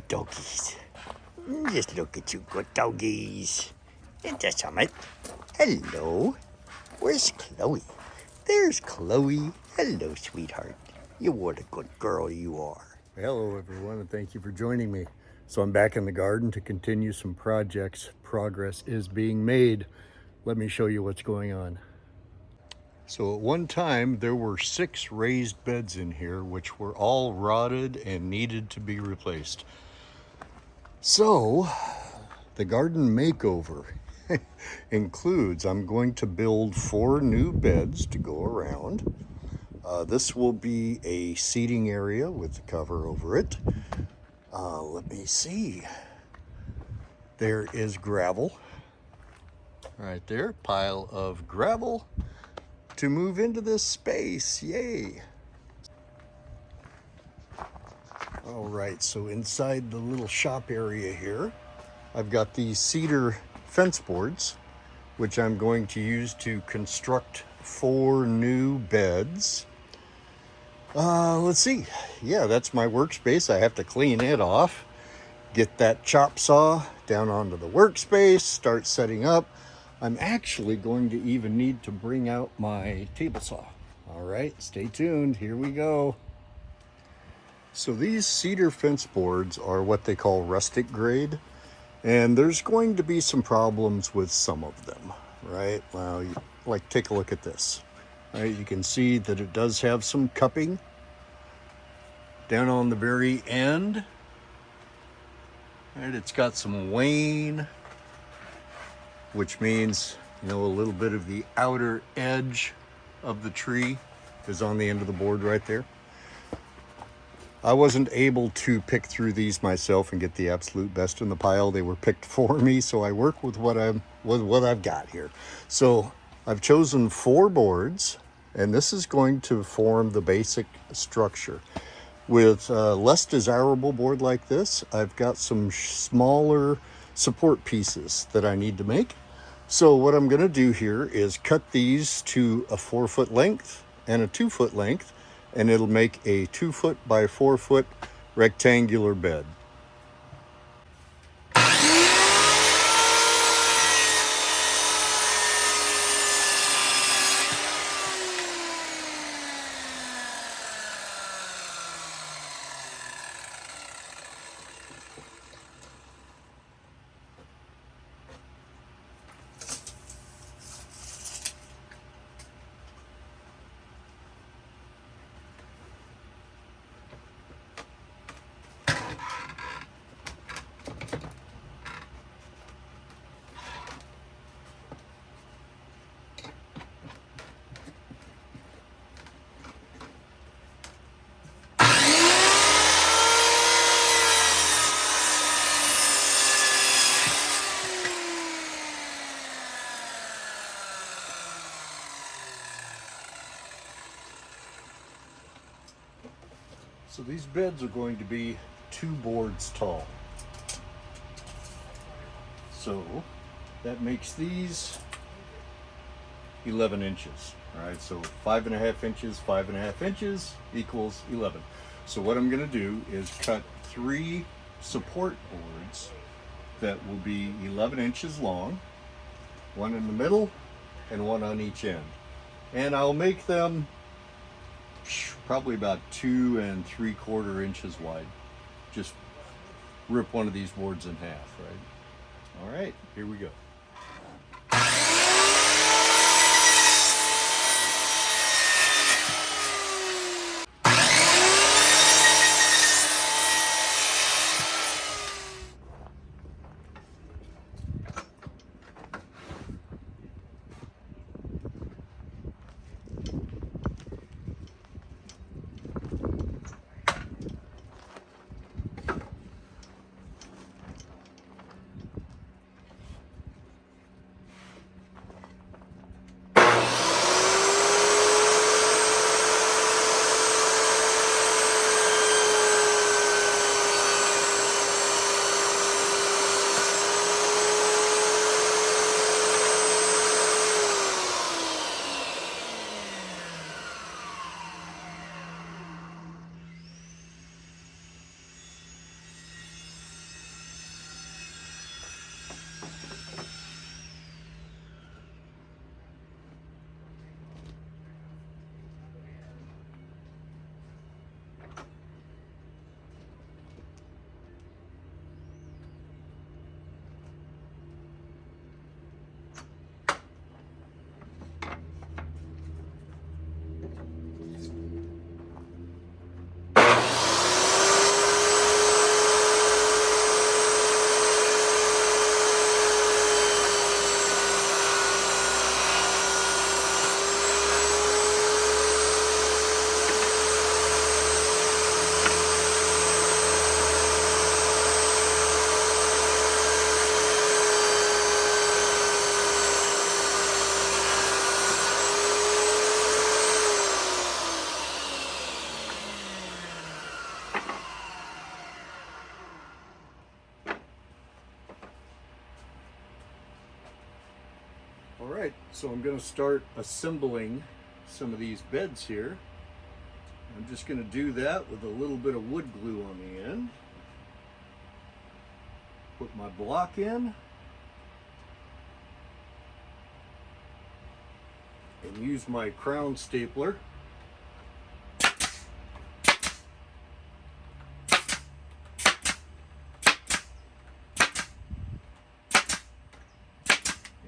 good doggies. Just look at you good doggies. Ain't that something? Hello. Where's Chloe? There's Chloe. Hello, sweetheart. You what a good girl you are. Hello everyone, and thank you for joining me. So I'm back in the garden to continue some projects. Progress is being made. Let me show you what's going on. So at one time there were 6 raised beds in here which were all rotted and needed to be replaced. So the garden makeover includes, I'm going to build 4 new beds to go around. This will be a seating area with the cover over it. Let me see. There is gravel right there, pile of gravel to move into this space. Yay! All right, so inside the little shop area here, I've got these cedar fence boards, which I'm going to use to construct 4 new beds. Let's see. Yeah, that's my workspace. I have to clean it off, get that chop saw down onto the workspace, start setting up. I'm actually going to even need to bring out my table saw. All right, stay tuned. Here we go. So these cedar fence boards are what they call rustic grade, and there's going to be some problems with some of them, right? Well, like take a look at this. Right, you can see that it does have some cupping down on the very end. Right, it's got some wane, which means, you know, a little bit of the outer edge of the tree is on the end of the board right there. I wasn't able to pick through these myself and get the absolute best in the pile. They were picked for me, so I work with what I've got here. So I've chosen 4 boards, and this is going to form the basic structure. With a less desirable board like this, I've got some smaller support pieces that I need to make. So what I'm going to do here is cut these to a 4-foot length and a 2-foot length, and it'll make a 2-foot by 4-foot rectangular bed. So these beds are going to be 2 boards tall. So that makes these 11 inches. All right, so 5.5 inches, 5.5 inches equals 11. So what I'm going to do is cut 3 support boards that will be 11 inches long, 1 in the middle and 1 on each end. And I'll make them probably about 2 3/4 inches wide. Just rip one of these boards in half, right? All right, here we go. All right, so I'm going to start assembling some of these beds here. I'm just going to do that with a little bit of wood glue on the end. Put my block in. And use my crown stapler. There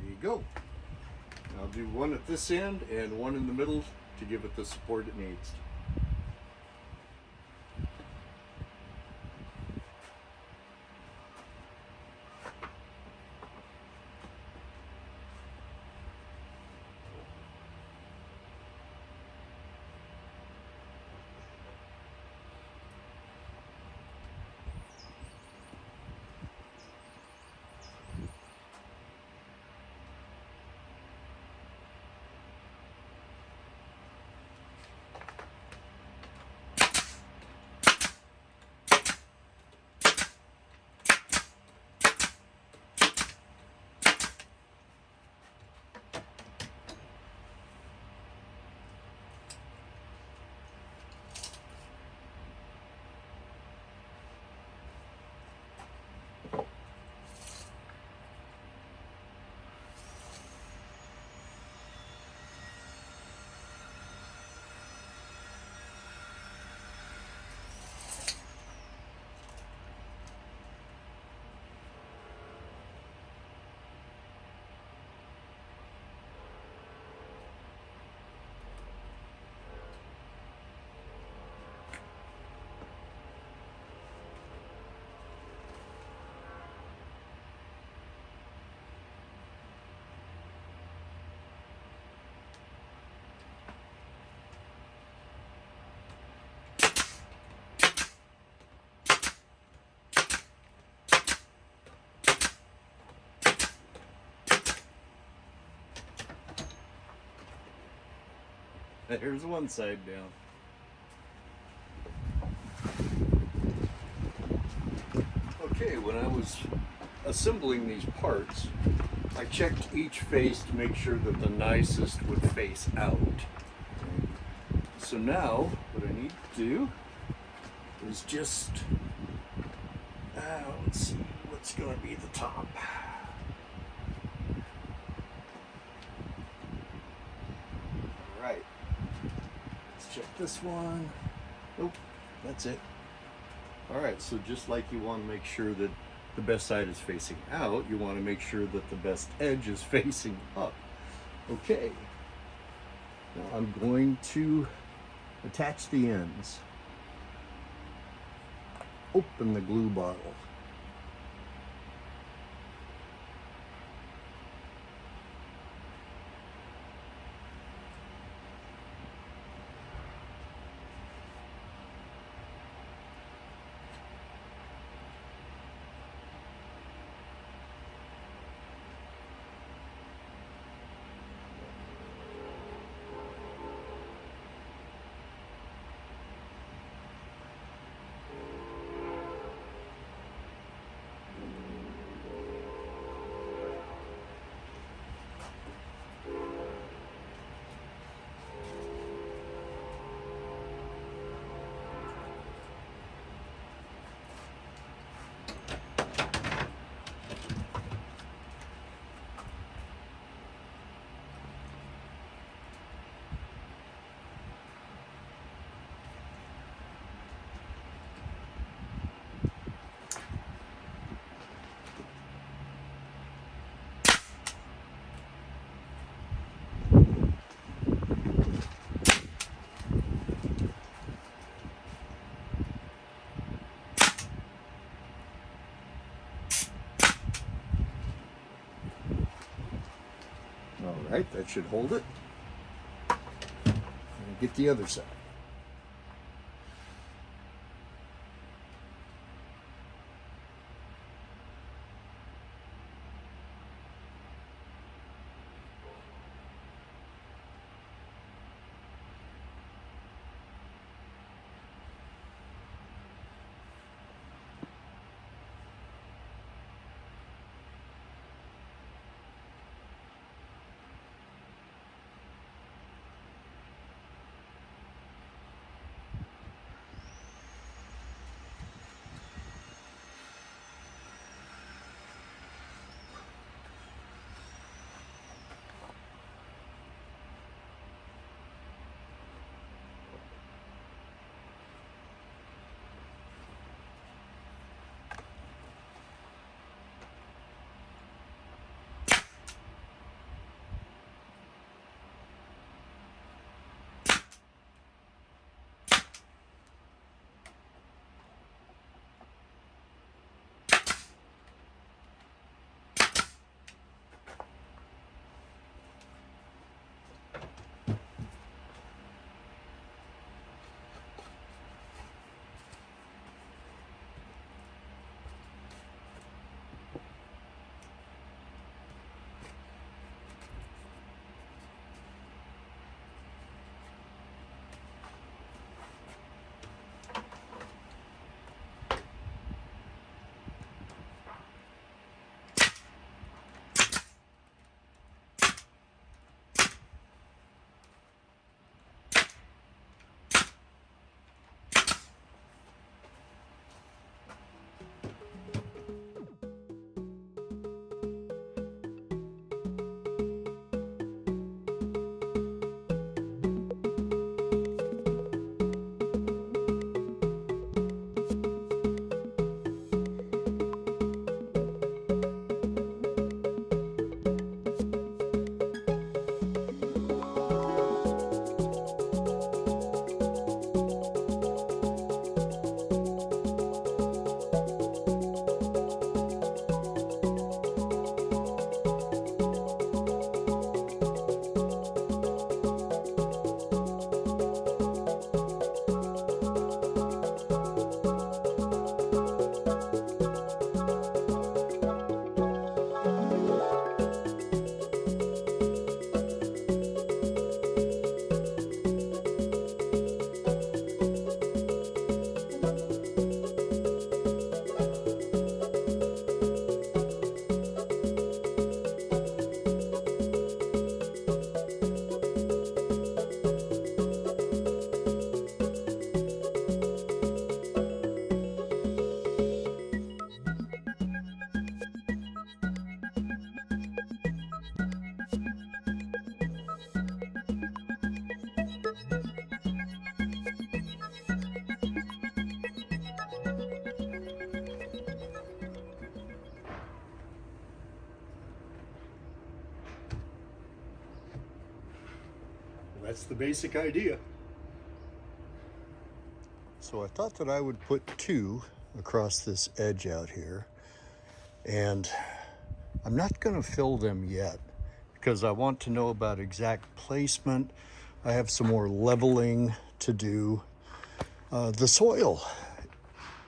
you go. I'll do one at this end and one in the middle to give it the support it needs. Here's one side down. Okay, when I was assembling these parts, I checked each face to make sure that the nicest would face out. So now, what I need to do is just, let's see what's going to be the top. All right, let's check this one. Nope, that's it. All right, so just like you want to make sure that the best side is facing out, you want to make sure that the best edge is facing up. Okay, now I'm going to attach the ends. Open the glue bottle. All right, that should hold it. And get the other side. that's the basic idea. So I thought that I would put 2 across this edge out here, and I'm not going to fill them yet because I want to know about exact placement. I have some more leveling to do. The soil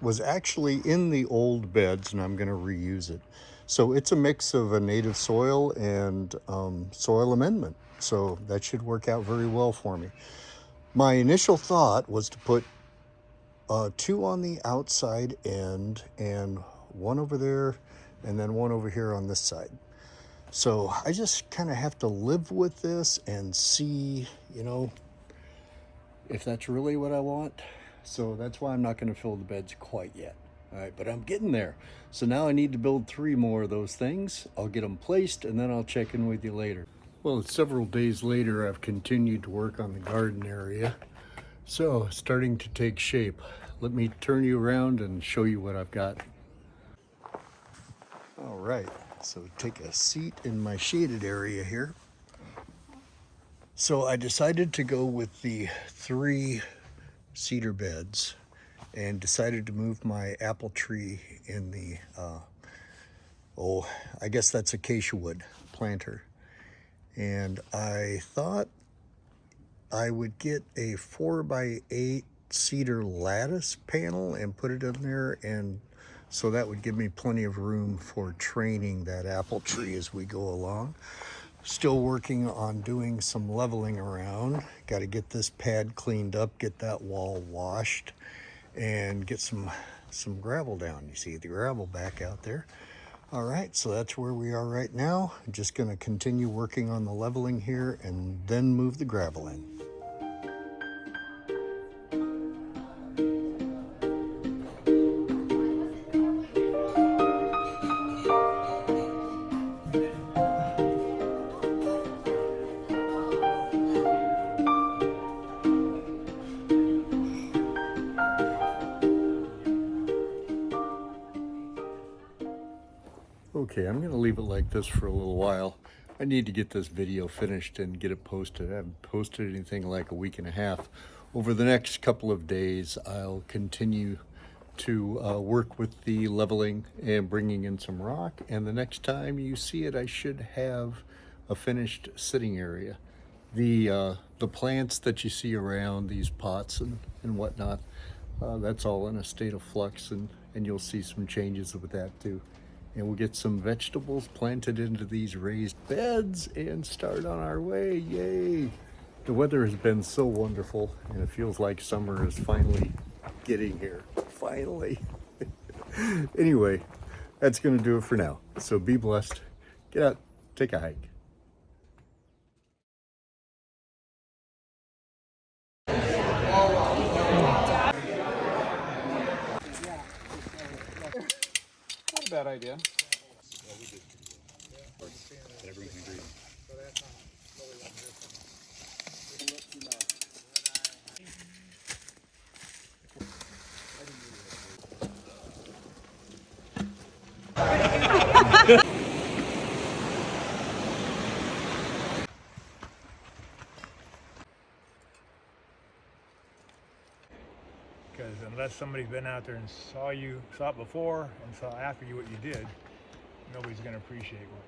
was actually in the old beds, and I'm going to reuse it. So it's a mix of a native soil and soil amendment. So that should work out very well for me. My initial thought was to put 2 on the outside end and 1 over there and then 1 over here on this side. So I just kind of have to live with this and see, you know, if that's really what I want. So that's why I'm not going to fill the beds quite yet. All right, but I'm getting there. So now I need to build 3 more of those things. I'll get them placed and then I'll check in with you later. Well, it's several days later. I've continued to work on the garden area. So starting to take shape. Let me turn you around and show you what I've got. All right, so take a seat in my shaded area here. So I decided to go with the 3 cedar beds and decided to move my apple tree in the, I guess that's acacia wood planter. And I thought I would get a 4x8 cedar lattice panel and put it in there, and so that would give me plenty of room for training that apple tree as we go along. Still working on doing some leveling around. Got to get this pad cleaned up, get that wall washed, and get some gravel down. You see the gravel back out there. All right, so that's where we are right now. I'm just going to continue working on the leveling here and then move the gravel in. Okay, I'm gonna leave it like this for a little while. I need to get this video finished and get it posted. I haven't posted anything like a week and a half. Over the next couple of days, I'll continue to work with the leveling and bringing in some rock. And the next time you see it, I should have a finished sitting area. The plants that you see around these pots and whatnot, that's all in a state of flux, and you'll see some changes with that too. And we'll get some vegetables planted into these raised beds and start on our way. Yay! The weather has been so wonderful, and it feels like summer is finally getting here. Finally. Anyway, that's going to do it for now. So be blessed. Get out, take a hike. Not a bad idea. Because unless somebody's been out there and saw it before and saw after you what you did, nobody's going to appreciate what